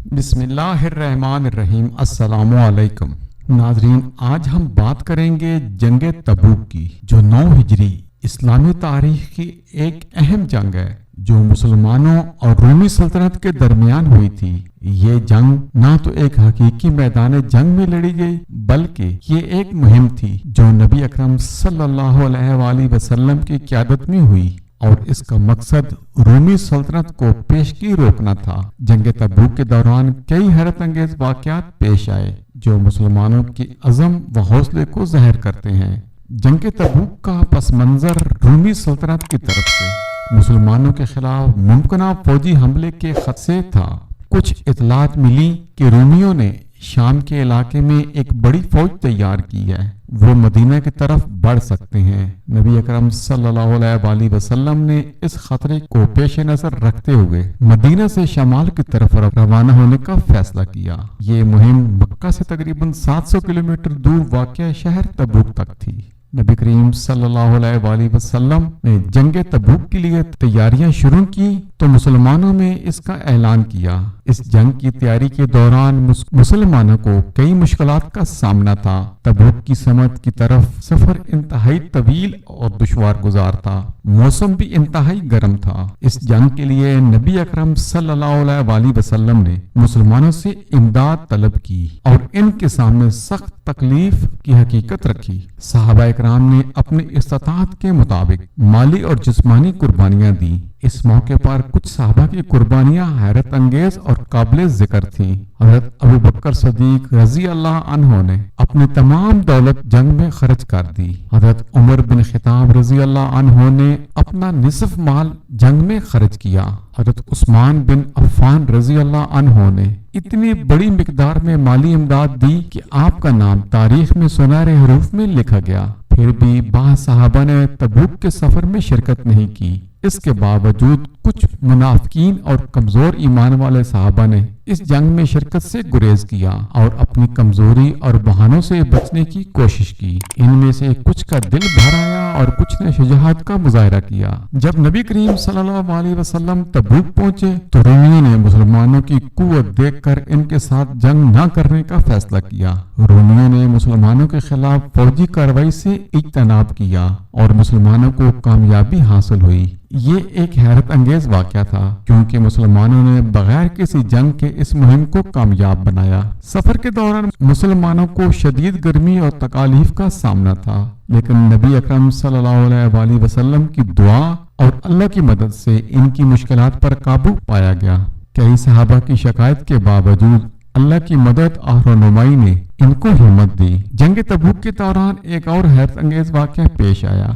بسم اللہ الرحمن الرحیم۔ السلام علیکم ناظرین، آج ہم بات کریں گے جنگ تبوک کی، جو 9 ہجری اسلامی تاریخ کی ایک اہم جنگ ہے جو مسلمانوں اور رومی سلطنت کے درمیان ہوئی تھی۔ یہ جنگ نہ تو ایک حقیقی میدان جنگ میں لڑی گئی، بلکہ یہ ایک مہم تھی جو نبی اکرم صلی اللہ علیہ وآلہ وسلم کی قیادت میں ہوئی، اور اس کا مقصد رومی سلطنت کو پیشگی روکنا تھا۔ جنگ تبوک کے دوران کئی حیرت انگیز واقعات پیش آئے جو مسلمانوں کی عزم و حوصلے کو ظاہر کرتے ہیں۔ جنگ تبوک کا پس منظر رومی سلطنت کی طرف سے مسلمانوں کے خلاف ممکنہ فوجی حملے کے خدشے تھا۔ کچھ اطلاعات ملی کہ رومیوں نے شام کے علاقے میں ایک بڑی فوج تیار کی ہے، وہ مدینہ کی طرف بڑھ سکتے ہیں۔ نبی اکرم صلی اللہ علیہ وآلہ وسلم نے اس خطرے کو پیش نظر رکھتے ہوئے مدینہ سے شمال کی طرف روانہ ہونے کا فیصلہ کیا۔ یہ مہم مکہ سے تقریباً 700 کلومیٹر دور واقع شہر تبوک تک تھی۔ نبی کریم صلی اللہ علیہ وآلہ وسلم نے جنگ تبوک کے لیے تیاریاں شروع کی تو مسلمانوں میں اس کا اعلان کیا۔ اس جنگ کی تیاری کے دوران مسلمانوں کو کئی مشکلات کا سامنا تھا۔ تبوک کی سمت کی طرف سفر انتہائی طویل اور دشوار گزار تھا، موسم بھی انتہائی گرم تھا۔ اس جنگ کے لیے نبی اکرم صلی اللہ علیہ وآلہ وسلم نے مسلمانوں سے امداد طلب کی اور ان کے سامنے سخت تکلیف کی حقیقت رکھی۔ صحابہ اکرام نے اپنی استطاعت کے مطابق مالی اور جسمانی قربانیاں دی۔ اس موقع پر کچھ صحابہ کی قربانیاں حیرت انگیز اور قابل ذکر تھیں۔ حضرت ابو بکر صدیق رضی اللہ عنہ نے اپنی تمام دولت جنگ میں خرچ کر دی۔ حضرت عمر بن خطاب رضی اللہ عنہ نے اپنا نصف مال جنگ میں خرچ کیا۔ حضرت عثمان بن عفان رضی اللہ عنہ نے اتنی بڑی مقدار میں مالی امداد دی کہ آپ کا نام تاریخ میں سنہرے حروف میں لکھا گیا۔ پھر بھی بعض صحابہ نے تبوک کے سفر میں شرکت نہیں کی۔ اس کے باوجود کچھ منافقین اور کمزور ایمان والے صحابہ نے اس جنگ میں شرکت سے گریز کیا اور اپنی کمزوری اور بہانوں سے بچنے کی کوشش کی۔ ان میں سے کچھ کا دل بھر آیا اور کچھ نے شجاعت کا مظاہرہ کیا۔ جب نبی کریم صلی اللہ علیہ وسلم تبوک پہنچے تو رومیوں نے مسلمانوں کی قوت دیکھ کر ان کے ساتھ جنگ نہ کرنے کا فیصلہ کیا۔ رومیوں نے مسلمانوں کے خلاف فوجی کارروائی سے اجتناب کیا اور مسلمانوں کو کامیابی حاصل ہوئی۔ یہ ایک حیرت انگیز واقعہ تھا کیونکہ مسلمانوں نے بغیر کسی جنگ کے اس مہم کو کامیاب بنایا۔ سفر کے دوران مسلمانوں کو شدید گرمی اور تکالیف کا سامنا تھا، لیکن نبی اکرم صلی اللہ علیہ وآلہ وسلم کی دعا اور اللہ کی مدد سے ان کی مشکلات پر قابو پایا گیا۔ کئی صحابہ کی شکایت کے باوجود اللہ کی مدد اور رہنمائی نے ان کو ہمت دی۔ جنگ تبوک کے دوران ایک اور حیرت انگیز واقعہ پیش آیا۔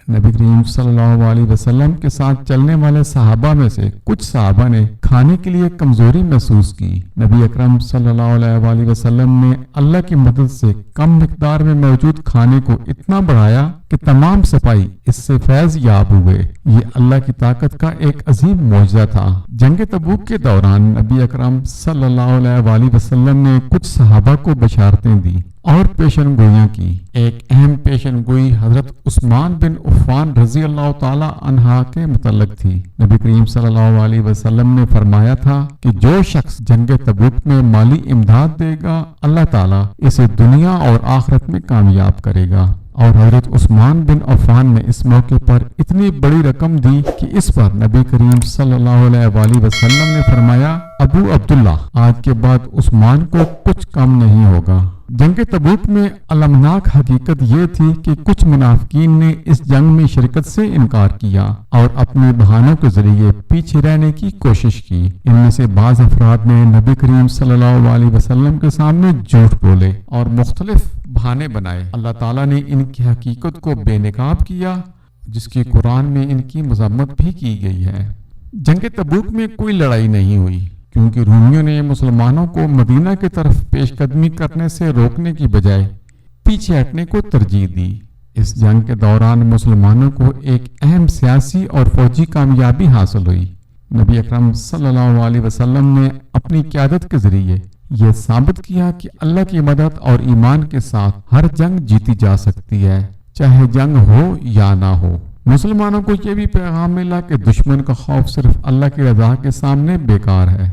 نبی کریم صلی اللہ علیہ وسلم کے ساتھ چلنے والے صحابہ میں سے کچھ صحابہ نے کھانے کے لیے کمزوری محسوس کی۔ نبی اکرم صلی اللہ علیہ وآلہ وسلم نے اللہ کی مدد سے کم مقدار میں موجود کھانے کو اتنا بڑھایا کہ تمام سپاہی اس سے فیض یاب ہوئے۔ یہ اللہ کی طاقت کا ایک عظیم معجزہ تھا۔ جنگ تبوک کے دوران نبی اکرم صلی اللہ علیہ وآلہ وسلم نے کچھ صحابہ کو بشارتیں دی اور پیشن گوئیاں کی۔ ایک اہم پیشن گوئی حضرت عثمان بن عفان رضی اللہ تعالی عنہ کے متعلق تھی۔ نبی کریم صلی اللہ علیہ وسلم نے فرمایا تھا کہ جو شخص جنگ تبوک میں مالی امداد دے گا، اللہ تعالیٰ اسے دنیا اور آخرت میں کامیاب کرے گا۔ اور حضرت عثمان بن عفان نے اس موقع پر اتنی بڑی رقم دی کہ اس پر نبی کریم صلی اللہ علیہ وآلہ وسلم نے فرمایا، ابو عبداللہ، آج کے بعد عثمان کو کچھ کم نہیں ہوگا۔ جنگ تبوک میں المناک حقیقت یہ تھی کہ کچھ منافقین نے اس جنگ میں شرکت سے انکار کیا اور اپنے بہانوں کے ذریعے پیچھے رہنے کی کوشش کی۔ ان میں سے بعض افراد نے نبی کریم صلی اللہ علیہ وسلم کے سامنے جھوٹ بولے اور مختلف بہانے بنائے۔ اللہ تعالیٰ نے ان کی حقیقت کو بے نقاب کیا، جس کی قرآن میں ان کی مذمت بھی کی گئی ہے۔ جنگ تبوک میں کوئی لڑائی نہیں ہوئی کیونکہ رومیوں نے مسلمانوں کو مدینہ کی طرف پیش قدمی کرنے سے روکنے کی بجائے پیچھے ہٹنے کو ترجیح دی۔ اس جنگ کے دوران مسلمانوں کو ایک اہم سیاسی اور فوجی کامیابی حاصل ہوئی۔ نبی اکرم صلی اللہ علیہ وسلم نے اپنی قیادت کے ذریعے یہ ثابت کیا کہ اللہ کی مدد اور ایمان کے ساتھ ہر جنگ جیتی جا سکتی ہے، چاہے جنگ ہو یا نہ ہو۔ مسلمانوں کو یہ بھی پیغام ملا کہ دشمن کا خوف صرف اللہ کی رضا کے سامنے بیکار ہے۔